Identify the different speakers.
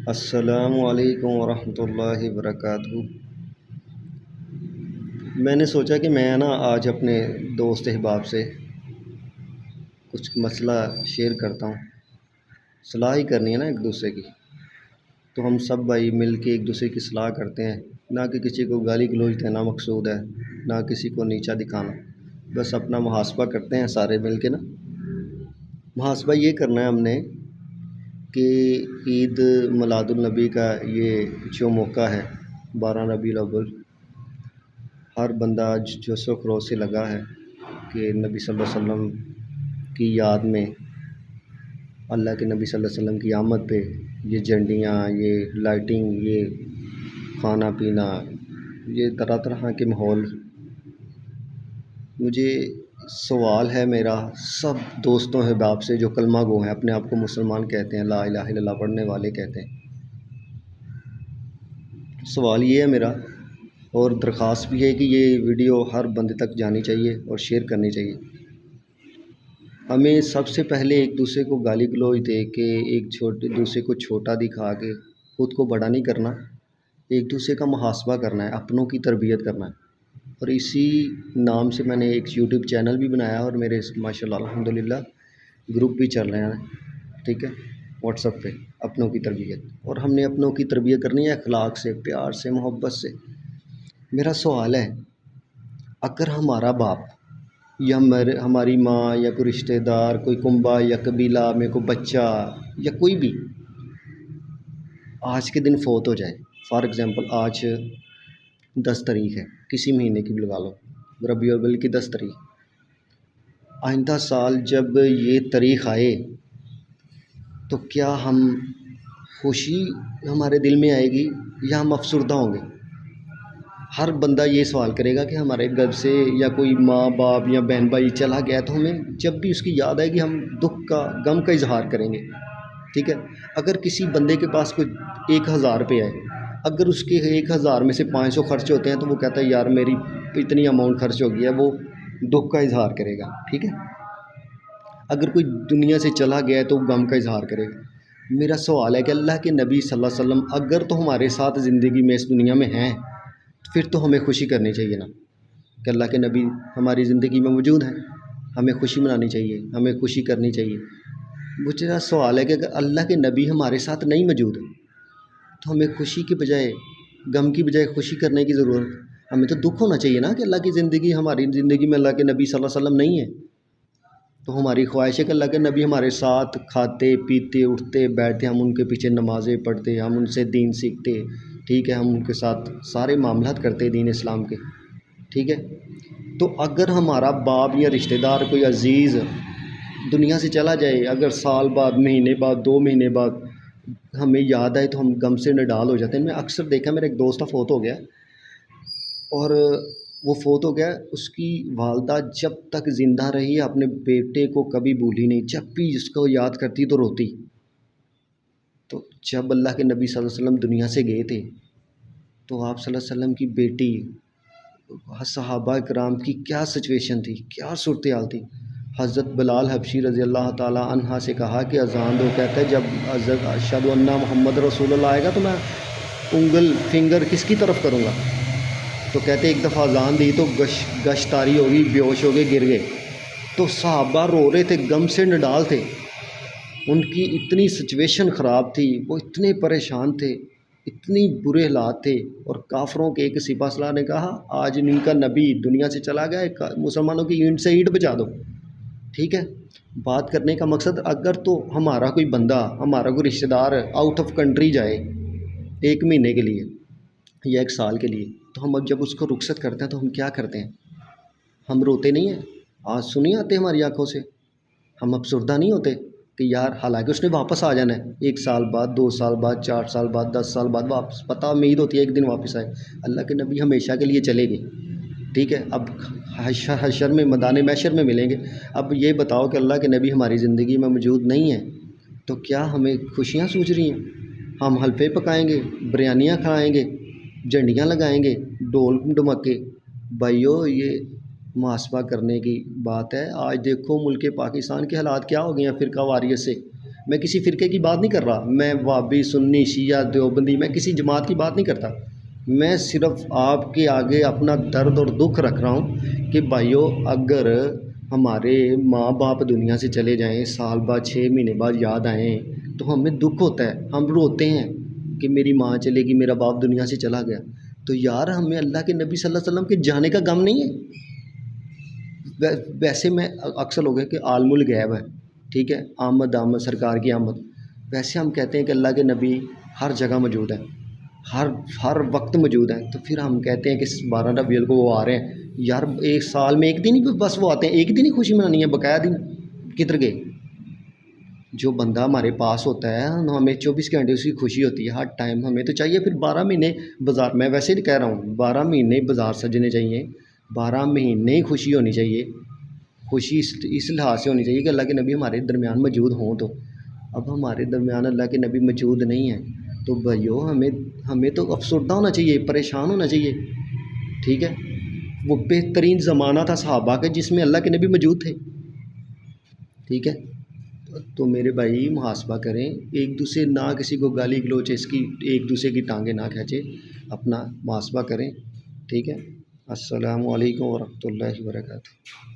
Speaker 1: السلام علیکم ورحمۃ اللہ وبرکاتہ۔ میں نے سوچا کہ میں آج اپنے دوست احباب سے کچھ مسئلہ شیئر کرتا ہوں۔ صلاح ہی کرنی ہے ایک دوسرے کی، تو ہم سب بھائی مل کے ایک دوسرے کی صلاح کرتے ہیں، نہ کہ کسی کو گالی گلوچ دینا مقصود ہے، نہ کسی کو نیچا دکھانا، بس اپنا محاسبہ کرتے ہیں سارے مل کے محاسبہ یہ کرنا ہے ہم نے کہ عید میلاد النبی کا یہ جو موقع ہے 12 ربیع الاول، ہر بندہ جوش و خروش سے لگا ہے کہ نبی صلی اللہ علیہ وسلم کی یاد میں، اللہ کے نبی صلی اللہ علیہ وسلم کی آمد پہ یہ جھنڈیاں، یہ لائٹنگ، یہ کھانا پینا، یہ طرح طرح کے ماحول۔ مجھے سوال ہے میرا سب دوستوں احباب سے جو کلمہ گو ہیں، اپنے آپ کو مسلمان کہتے ہیں، لا الہ الا اللہ پڑھنے والے کہتے ہیں، سوال یہ ہے میرا، اور درخواست بھی ہے کہ یہ ویڈیو ہر بندے تک جانی چاہیے اور شیئر کرنی چاہیے۔ ہمیں سب سے پہلے ایک دوسرے کو گالی گلوچ دے کے، دوسرے کو چھوٹا دکھا کے خود کو بڑا نہیں کرنا، ایک دوسرے کا محاسبہ کرنا ہے، اپنوں کی تربیت کرنا ہے۔ اور اسی نام سے میں نے ایک یوٹیوب چینل بھی بنایا اور میرے ماشاءاللہ الحمدللہ گروپ بھی چل رہے ہیں، ٹھیک ہے، واٹس ایپ پہ، اپنوں کی تربیت۔ اور ہم نے اپنوں کی تربیت کرنی ہے اخلاق سے، پیار سے، محبت سے۔ میرا سوال ہے، اگر ہمارا باپ یا ہماری ماں یا کوئی رشتہ دار، کوئی کنبہ یا قبیلہ میں کوئی بچہ یا کوئی بھی آج کے دن فوت ہو جائے، فار ایگزامپل آج 10 تاریخ ہے، کسی مہینے کی بھی لگا لو، ربیع الاول کی 10 تاریخ، آئندہ سال جب یہ تاریخ آئے تو کیا ہم خوشی ہمارے دل میں آئے گی یا ہم افسردہ ہوں گے؟ ہر بندہ یہ سوال کرے گا کہ ہمارے گھر سے یا کوئی ماں باپ یا بہن بھائی چلا گیا تو ہمیں جب بھی اس کی یاد آئے گی ہم دکھ کا، غم کا اظہار کریں گے، ٹھیک ہے۔ اگر کسی بندے کے پاس کوئی 1000 روپے ہے، اگر اس کے 1000 میں سے 500 خرچ ہوتے ہیں تو وہ کہتا ہے یار میری اتنی اماؤنٹ خرچ ہو گیا ہے، وہ دکھ کا اظہار کرے گا، ٹھیک ہے۔ اگر کوئی دنیا سے چلا گیا ہے تو غم کا اظہار کرے گا۔ میرا سوال ہے کہ اللہ کے نبی صلی اللہ علیہ وسلم اگر تو ہمارے ساتھ زندگی میں اس دنیا میں ہیں، پھر تو ہمیں خوشی کرنی چاہیے نا، کہ اللہ کے نبی ہماری زندگی میں موجود ہیں، ہمیں خوشی منانی چاہیے، ہمیں خوشی کرنی چاہیے۔ مجھے سوال ہے کہ اگر اللہ کے نبی ہمارے ساتھ نہیں موجود تو ہمیں خوشی کے بجائے، غم کی بجائے خوشی کرنے کی ضرورت، ہمیں تو دکھ ہونا چاہیے نا کہ اللہ کی زندگی، ہماری زندگی میں اللہ کے نبی صلی اللہ علیہ وسلم نہیں ہے، تو ہماری خواہش ہے کہ اللہ کے نبی ہمارے ساتھ کھاتے پیتے اٹھتے بیٹھتے، ہم ان کے پیچھے نمازیں پڑھتے، ہم ان سے دین سیکھتے، ٹھیک ہے، ہم ان کے ساتھ سارے معاملات کرتے دین اسلام کے، ٹھیک ہے۔ تو اگر ہمارا باپ یا رشتہ دار کوئی عزیز دنیا سے چلا جائے، اگر سال بعد، مہینے بعد، 2 مہینے بعد ہمیں یاد آئے تو ہم غم سے نڈال ہو جاتے ہیں۔ میں اکثر دیکھا، میرا ایک دوست فوت ہو گیا اور وہ فوت ہو گیا، اس کی والدہ جب تک زندہ رہی اپنے بیٹے کو کبھی بھولی نہیں، جب بھی اس کو یاد کرتی تو روتی۔ تو جب اللہ کے نبی صلی اللہ علیہ وسلم دنیا سے گئے تھے تو آپ صلی اللہ علیہ وسلم کی بیٹی، صحابہ کرام کی کیا سچویشن تھی، کیا صورتحال تھی۔ حضرت بلال حبشی رضی اللہ تعالی عنہ سے کہا کہ اذان دو، کہتا ہے جب حضرت اشہد ان محمد رسول اللہ آئے گا تو میں فنگر کس کی طرف کروں گا؟ تو کہتے ایک دفعہ اذان دی تو گش تاری ہوگی، بیہوش ہو گئے، گر گئے۔ تو صحابہ رو رہے تھے، غم سے نڈال تھے، ان کی اتنی سچویشن خراب تھی، وہ اتنے پریشان تھے، اتنی برے حالات تھے۔ اور کافروں کے ایک سپاہ سالار نے کہا آج ان کا نبی دنیا سے چلا گیا، مسلمانوں کی اینٹ سے اینٹ بچا دو، ٹھیک ہے۔ بات کرنے کا مقصد، اگر تو ہمارا کوئی بندہ، ہمارا کوئی رشتہ دار آؤٹ آف کنٹری جائے 1 مہینے کے لیے یا 1 سال کے لیے، تو ہم جب اس کو رخصت کرتے ہیں تو ہم کیا کرتے ہیں؟ ہم روتے نہیں ہیں؟ آنسو نہیں آتے ہماری آنکھوں سے؟ ہم افسردہ نہیں ہوتے کہ یار حالانکہ اس نے واپس آ جانا ہے 1 سال بعد، 2 سال بعد، 4 سال بعد، 10 سال بعد واپس، پتہ امید ہوتی ہے ایک دن واپس آئے۔ اللہ کے نبی ہمیشہ کے لیے چلے گئے، ٹھیک ہے۔ اب حشر میں، میدان محشر میں ملیں گے۔ اب یہ بتاؤ کہ اللہ کے نبی ہماری زندگی میں موجود نہیں ہیں تو کیا ہمیں خوشیاں سوچ رہی ہیں؟ ہم حلوے پکائیں گے، بریانیاں کھائیں گے، جھنڈیاں لگائیں گے، ڈول ڈمکے؟ بھائیو، یہ محاسبہ کرنے کی بات ہے۔ آج دیکھو ملک پاکستان کے حالات کیا ہو گئے ہیں فرقہ واریت سے، میں کسی فرقے کی بات نہیں کر رہا، میں وہابی، سنی، شیعہ، دیوبندی، میں کسی جماعت کی بات نہیں کرتا، میں صرف آپ کے آگے اپنا درد اور دکھ رکھ رہا ہوں کہ بھائیو، اگر ہمارے ماں باپ دنیا سے چلے جائیں، سال بعد 6 مہینے بعد یاد آئیں تو ہمیں دکھ ہوتا ہے، ہم روتے ہیں کہ میری ماں چلے گی، میرا باپ دنیا سے چلا گیا، تو یار ہمیں اللہ کے نبی صلی اللہ علیہ وسلم کے جانے کا غم نہیں ہے؟ ویسے میں اکثر لوگ ہیں کہ عالم الغیب ہے، ٹھیک ہے، آمد آمد سرکار کی آمد، ویسے ہم کہتے ہیں کہ اللہ کے نبی ہر جگہ موجود ہیں، ہر ہر وقت موجود ہیں، تو پھر ہم کہتے ہیں کہ 12 ربیع الاول کو وہ آ رہے ہیں، یار ایک سال میں ایک دن ہی بس وہ آتے ہیں، ایک دن ہی خوشی منانی ہے، بقایا دن کدھر گئے؟ جو بندہ ہمارے پاس ہوتا ہے ہمیں 24 گھنٹے اس کی خوشی ہوتی ہے ہر ٹائم، ہمیں تو چاہیے پھر 12 مہینے بازار، میں ویسے نہیں کہہ رہا ہوں 12 مہینے بازار سجنے چاہیے، 12 مہینے ہی خوشی ہونی چاہیے، خوشی اس لحاظ سے ہونی چاہیے کہ اللہ کے نبی ہمارے درمیان موجود ہوں، تو اب ہمارے درمیان اللہ کے نبی موجود نہیں ہیں تو بھائیو ہمیں تو افسردہ ہونا چاہیے، پریشان ہونا چاہیے، ٹھیک ہے، وہ بہترین زمانہ تھا صحابہ کا جس میں اللہ کے نبی موجود تھے، ٹھیک ہے، تو میرے بھائی محاسبہ کریں، ایک دوسرے نہ کسی کو گالی گلوچ اس کی ایک دوسرے کی ٹانگیں نہ کھینچے، اپنا محاسبہ کریں، ٹھیک ہے، السلام علیکم ورحمۃ اللہ وبرکاتہ۔